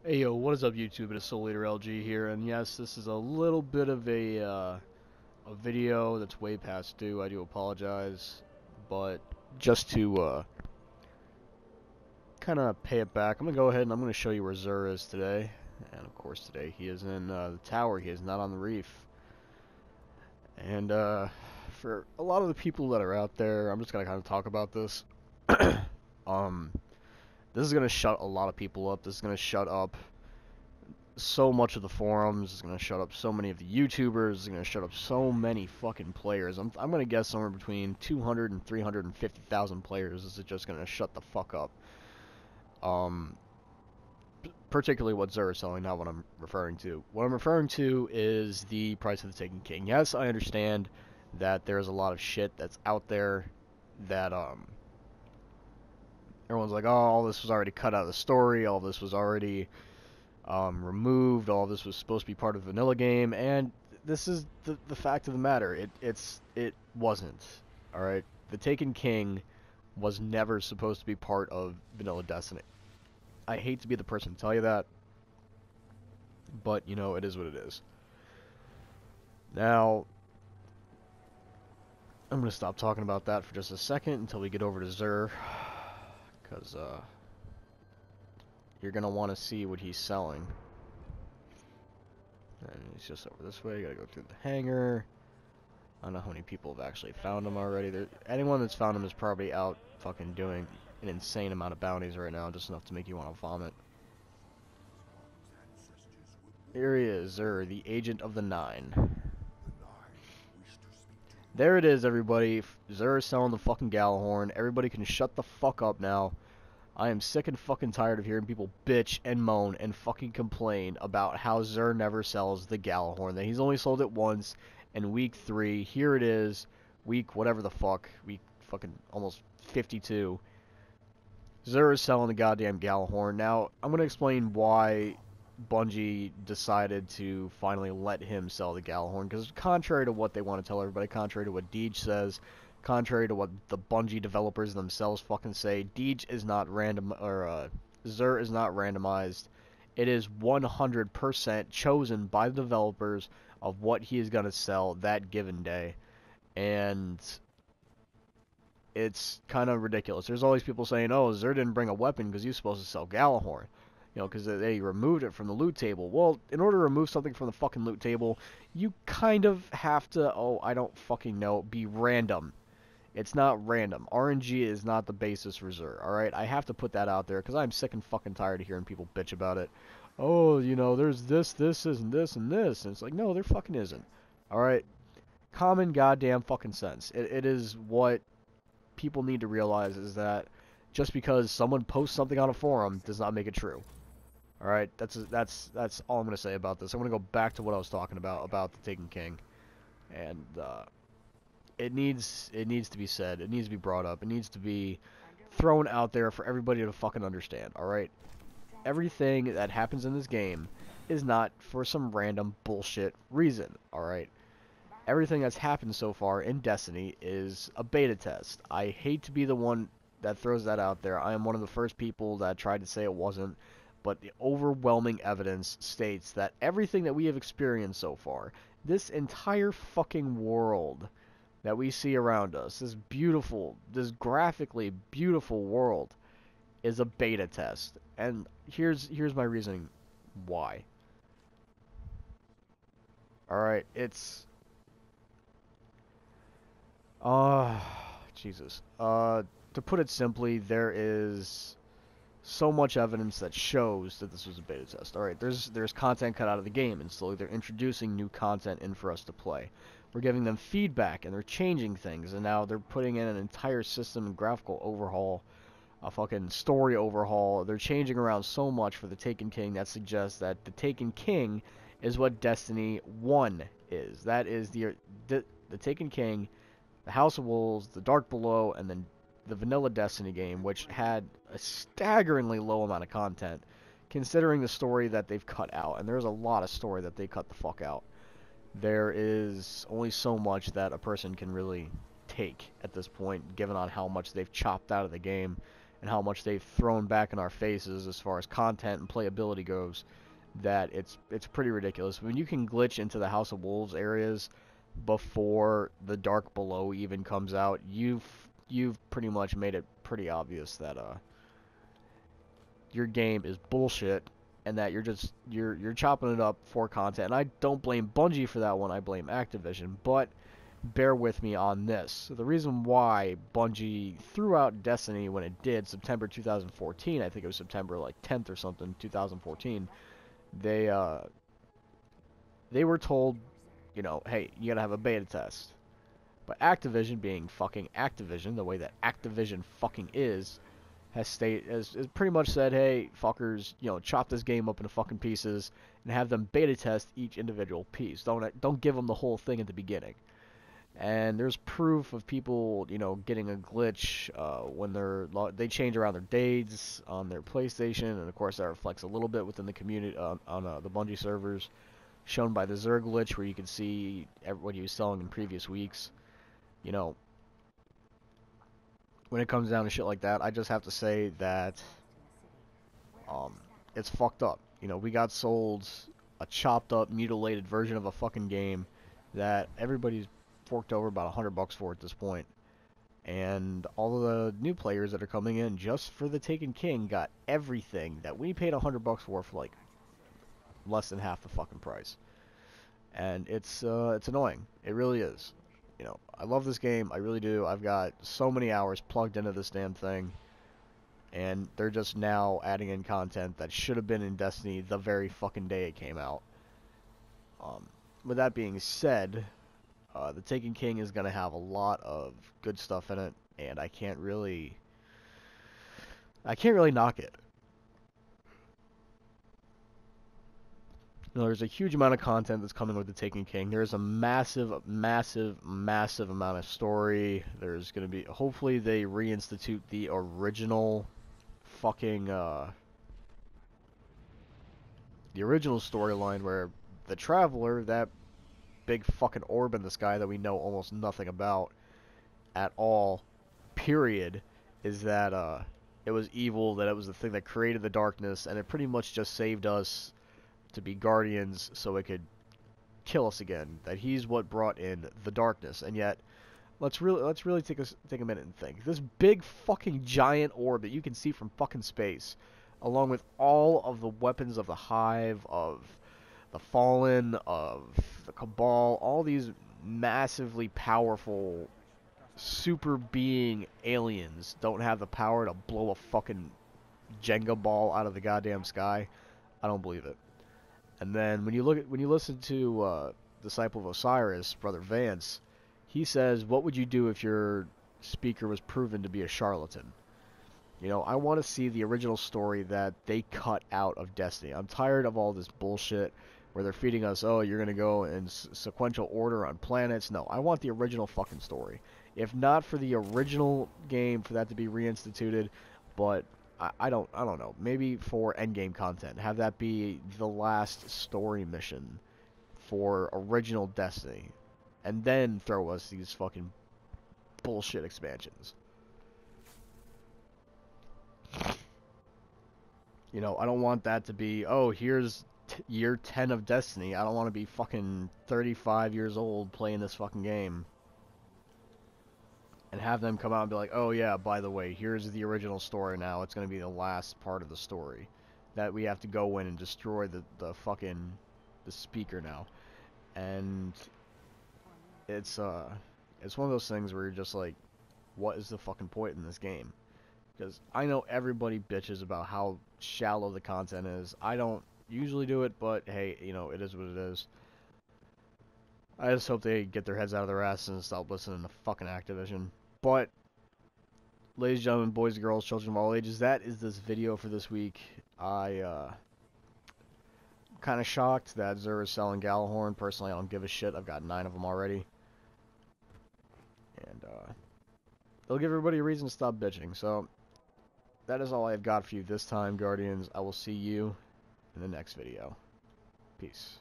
Hey yo, what is up YouTube? It is Soul Leader LG here, and yes, this is a little bit of a video that's way past due. I do apologize, but just to kind of pay it back, I'm gonna go ahead and I'm gonna show you where Zur is today. And of course, today he is in the tower. He is not on the reef. And for a lot of the people that are out there, I'm just gonna kind of talk about this. um, this is gonna shut a lot of people up. This is gonna shut up so much of the forums. It's gonna shut up so many of the YouTubers. It's gonna shut up so many fucking players. I'm gonna guess somewhere between 200 and 350,000 players. This is just gonna shut the fuck up. Um, Particularly what Zur is selling, not what I'm referring to. What I'm referring to is the price of the Taken King. Yes, I understand that there's a lot of shit that's out there that everyone's like, oh, all this was already cut out of the story. All this was already removed. All this was supposed to be part of the vanilla game, and this is the fact of the matter. It wasn't. All right, the Taken King was never supposed to be part of vanilla Destiny. I hate to be the person to tell you that, but you know it is what it is. Now, I'm gonna stop talking about that for just a second until we get over to Zur, because you're gonna want to see what he's selling. And he's just over this way. You gotta go through the hangar. I don't know how many people have actually found him already. Anyone that's found him is probably out fucking doing an insane amount of bounties right now, just enough to make you want to vomit. Here he is, Zur, the Agent of the Nine. There it is, everybody. Zur is selling the fucking Gallahorn. Everybody can shut the fuck up now. I am sick and fucking tired of hearing people bitch and moan and fucking complain about how Zur never sells the Gallahorn. That he's only sold it once in week 3. Here it is, week whatever the fuck, week fucking almost 52. Zur is selling the goddamn Gallahorn. Now, I'm going to explain why Bungie decided to finally let him sell the Gallahorn, because contrary to what they want to tell everybody, contrary to what Deej says, contrary to what the Bungie developers themselves fucking say, Deej is not random, or Zur is not randomized. It is 100% chosen by the developers of what he is going to sell that given day. And it's kind of ridiculous. There's always people saying, oh, Zur didn't bring a weapon because he was supposed to sell Gallahorn. You know, because they removed it from the loot table. Well, in order to remove something from the fucking loot table, you kind of have to, oh, I don't fucking know, be random. It's not random. RNG is not the basis for Zur, alright? I have to put that out there because I'm sick and fucking tired of hearing people bitch about it. Oh, you know, there's this, and this, and this. And it's like, no, there fucking isn't. Alright? Common goddamn fucking sense. It is what people need to realize, is that just because someone posts something on a forum does not make it true. Alright, that's all I'm going to say about this. I'm going to go back to what I was talking about the Taken King. And it needs to be said. It needs to be brought up. It needs to be thrown out there for everybody to fucking understand. Alright? Everything that happens in this game is not for some random bullshit reason. Alright? Everything that's happened so far in Destiny is a beta test. I hate to be the one that throws that out there. I am one of the first people that tried to say it wasn't. But the overwhelming evidence states that everything that we have experienced so far, this entire fucking world that we see around us, this beautiful, this graphically beautiful world, is a beta test. And here's my reasoning why. Alright, it's... Jesus. To put it simply, there is so much evidence that shows that this was a beta test. Alright, there's content cut out of the game, and slowly they're introducing new content in for us to play. We're giving them feedback, and they're changing things, and now they're putting in an entire system and graphical overhaul, a fucking story overhaul. They're changing around so much for the Taken King that suggests that the Taken King is what Destiny 1 is. That is the Taken King, the House of Wolves, the Dark Below, and then the vanilla Destiny game, which had a staggeringly low amount of content, considering the story that they've cut out. And there's a lot of story that they cut the fuck out. There is only so much that a person can really take at this point, given on how much they've chopped out of the game and how much they've thrown back in our faces as far as content and playability goes, that it's pretty ridiculous. When you can glitch into the House of Wolves areas before the Dark Below even comes out, you've pretty much made it pretty obvious that your game is bullshit, and that you're chopping it up for content. And I don't blame Bungie for that one, I blame Activision, but bear with me on this. So the reason why Bungie threw out Destiny when it did, September 2014, I think it was September like 10th or something, 2014, they were told, you know, hey, you gotta have a beta test. But Activision, being fucking Activision, the way that Activision fucking is, has pretty much said, hey, fuckers, you know, chop this game up into fucking pieces and have them beta test each individual piece. Don't give them the whole thing at the beginning. And there's proof of people, you know, getting a glitch when they change around their dates on their PlayStation, and of course that reflects a little bit within the community on the Bungie servers, shown by the Zerg glitch, where you can see what he was selling in previous weeks. You know, when it comes down to shit like that, I just have to say that it's fucked up. You know, we got sold a chopped up, mutilated version of a fucking game that everybody's forked over about $100 for at this point. And all of the new players that are coming in just for the Taken King got everything that we paid $100 for like less than half the fucking price. And it's annoying. It really is. You know, I love this game. I really do. I've got so many hours plugged into this damn thing. And they're just now adding in content that should have been in Destiny the very fucking day it came out. With that being said, the Taken King is going to have a lot of good stuff in it, and I can't really knock it. You know, there's a huge amount of content that's coming with the Taken King. There's a massive amount of story. There's going to be, hopefully they reinstitute the original fucking, the original storyline where the Traveler, that big fucking orb in the sky that we know almost nothing about at all, period, is that it was evil, that it was the thing that created the darkness, and it pretty much just saved us to be guardians so it could kill us again. That he's what brought in the darkness. And yet, let's really take a minute and think. This big fucking giant orb that you can see from fucking space, along with all of the weapons of the Hive, of the Fallen, of the Cabal, all these massively powerful super being aliens don't have the power to blow a fucking Jenga ball out of the goddamn sky. I don't believe it. And then when you listen to Disciple of Osiris, Brother Vance, he says, what would you do if your speaker was proven to be a charlatan? You know, I want to see the original story that they cut out of Destiny. I'm tired of all this bullshit where they're feeding us, oh, you're going to go in sequential order on planets. No, I want the original fucking story. If not for the original game, for that to be reinstituted, but I don't know. Maybe for endgame content, have that be the last story mission for original Destiny, and then throw us these fucking bullshit expansions. You know, I don't want that to be, oh, here's year 10 of Destiny. I don't want to be fucking 35 years old playing this fucking game. And have them come out and be like, oh yeah, by the way, here's the original story now. It's going to be the last part of the story. That we have to go in and destroy the fucking, the speaker now. And it's one of those things where you're just like, what is the fucking point in this game? Because I know everybody bitches about how shallow the content is. I don't usually do it, but hey, you know, it is what it is. I just hope they get their heads out of their asses and stop listening to fucking Activision. But, ladies and gentlemen, boys and girls, children of all ages, that is this video for this week. I, kind of shocked that Xur is selling Galahorn. Personally, I don't give a shit. I've got 9 of them already. And, it'll give everybody a reason to stop bitching. So, that is all I've got for you this time, Guardians. I will see you in the next video. Peace.